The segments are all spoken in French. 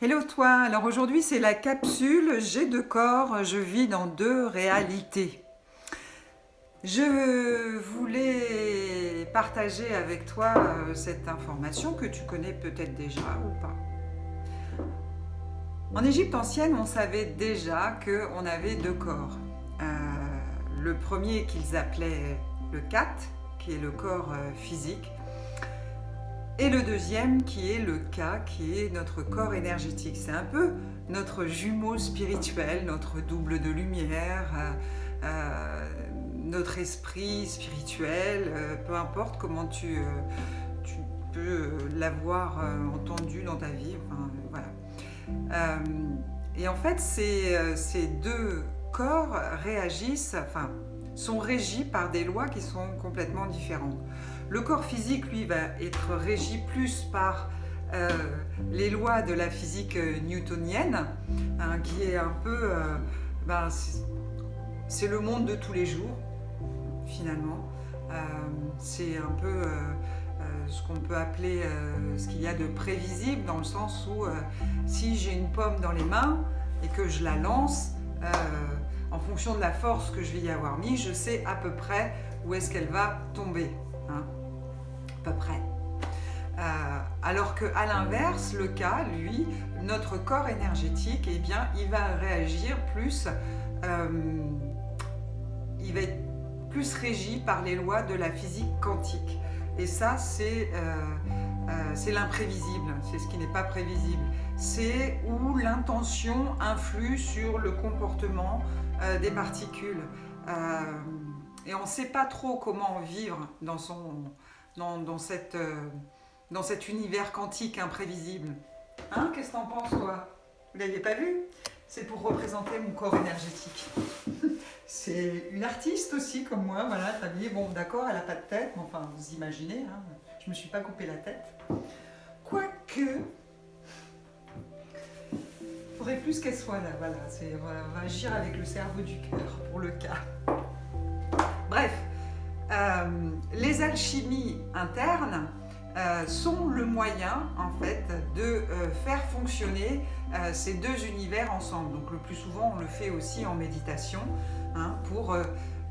Hello toi, alors aujourd'hui c'est la capsule J'ai deux corps, je vis dans deux réalités. Je voulais partager avec toi cette information que tu connais peut-être déjà ou pas. En Égypte ancienne, on savait déjà qu'on avait deux corps. Le premier qu'ils appelaient le Kat, qui est le corps physique, et le deuxième qui est le Ka, qui est notre corps énergétique. C'est un peu notre jumeau spirituel, notre double de lumière, notre esprit spirituel, peu importe comment tu peux l'avoir entendu dans ta vie. Enfin, voilà. Et en fait, ces deux corps sont régis par des lois qui sont complètement différentes. Le corps physique, lui, va être régi plus par les lois de la physique newtonienne, hein, qui est un peu... c'est le monde de tous les jours, finalement. C'est un peu ce qu'on peut appeler ce qu'il y a de prévisible, dans le sens où si j'ai une pomme dans les mains et que je la lance, en fonction de la force que je vais y avoir mis, je sais à peu près où est-ce qu'elle va tomber. Hein, à peu près. Alors qu'à l'inverse, le cas, lui, notre corps énergétique, eh bien, il va réagir plus, il va être plus régi par les lois de la physique quantique. Et ça, c'est l'imprévisible, c'est ce qui n'est pas prévisible. C'est où l'intention influe sur le comportement des particules. Et on ne sait pas trop comment vivre dans cet univers quantique imprévisible. Hein, qu'est-ce que t'en penses, toi? Vous l'avez pas vu? C'est pour représenter mon corps énergétique. C'est une artiste aussi, comme moi, voilà, t'as dit, bon, d'accord, elle n'a pas de tête, mais enfin, vous imaginez, hein, je ne me suis pas coupé la tête. Quoique, il faudrait plus qu'elle soit là, voilà, on va agir avec le cerveau du cœur, pour le cas. Bref, les alchimies internes sont le moyen, en fait, de faire fonctionner ces deux univers ensemble. Donc le plus souvent, on le fait aussi en méditation, hein, pour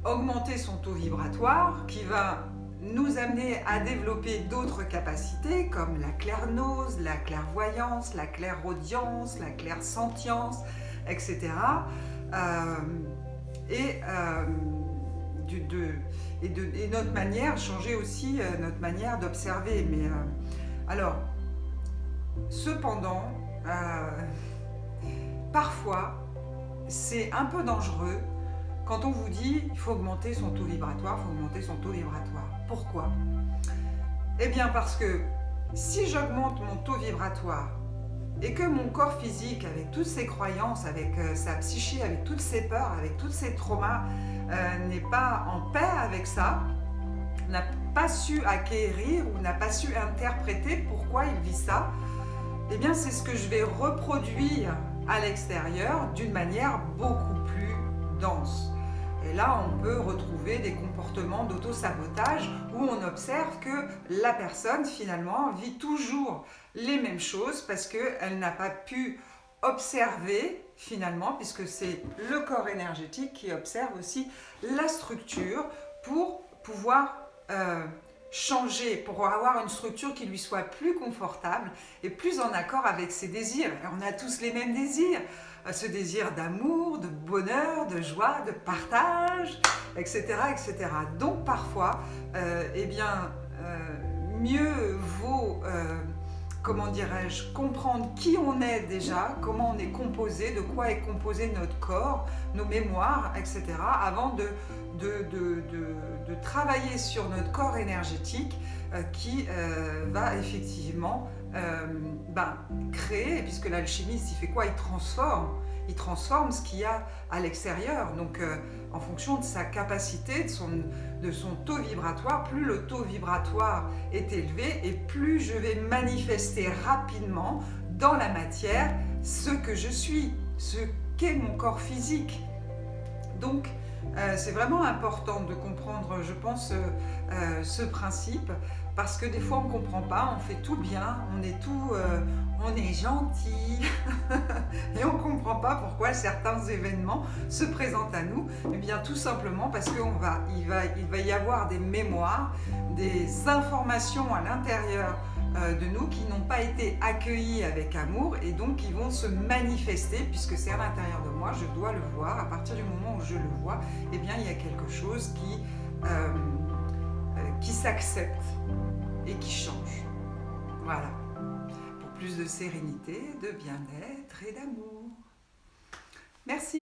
augmenter son taux vibratoire, qui va nous amener à développer d'autres capacités comme la clairgnose, la clairvoyance, la clairaudience, la clairsentience, etc. Et notre manière, changer aussi notre manière d'observer. Mais alors, cependant, parfois, c'est un peu dangereux quand on vous dit il faut augmenter son taux vibratoire, Pourquoi? Eh bien parce que si j'augmente mon taux vibratoire et que mon corps physique, avec toutes ses croyances, avec sa psyché, avec toutes ses peurs, avec tous ses traumas, n'est pas en paix avec ça, n'a pas su acquérir ou n'a pas su interpréter pourquoi il vit ça, eh bien c'est ce que je vais reproduire à l'extérieur d'une manière beaucoup plus dense. Et là, on peut retrouver des comportements d'auto-sabotage où on observe que la personne, finalement, vit toujours les mêmes choses parce qu'elle n'a pas pu observer, finalement, puisque c'est le corps énergétique qui observe aussi la structure pour pouvoir changer, pour avoir une structure qui lui soit plus confortable et plus en accord avec ses désirs. Et on a tous les mêmes désirs, ce désir d'amour, de bonheur, de joie, de partage, etc. etc. Donc parfois, mieux vaut, comprendre qui on est déjà, comment on est composé, de quoi est composé notre corps, nos mémoires, etc. avant de travailler sur notre corps énergétique qui va effectivement créer, puisque l'alchimiste, il fait quoi? Il transforme ce qu'il y a à l'extérieur. Donc en fonction de sa capacité, de son taux vibratoire, plus le taux vibratoire est élevé et plus je vais manifester rapidement dans la matière ce que je suis, ce qu'est mon corps physique. Donc c'est vraiment important de comprendre, je pense, ce principe, Parce que des fois on ne comprend pas, on fait tout bien, on est gentil et on ne comprend pas pourquoi certains événements se présentent à nous. Eh bien tout simplement parce qu'il va y avoir des mémoires, des informations à l'intérieur de nous qui n'ont pas été accueillies avec amour et donc qui vont se manifester puisque c'est à l'intérieur de moi, je dois le voir. À partir du moment où je le vois, eh bien il y a quelque chose qui s'accepte et qui change. Voilà. Pour plus de sérénité, de bien-être et d'amour. Merci.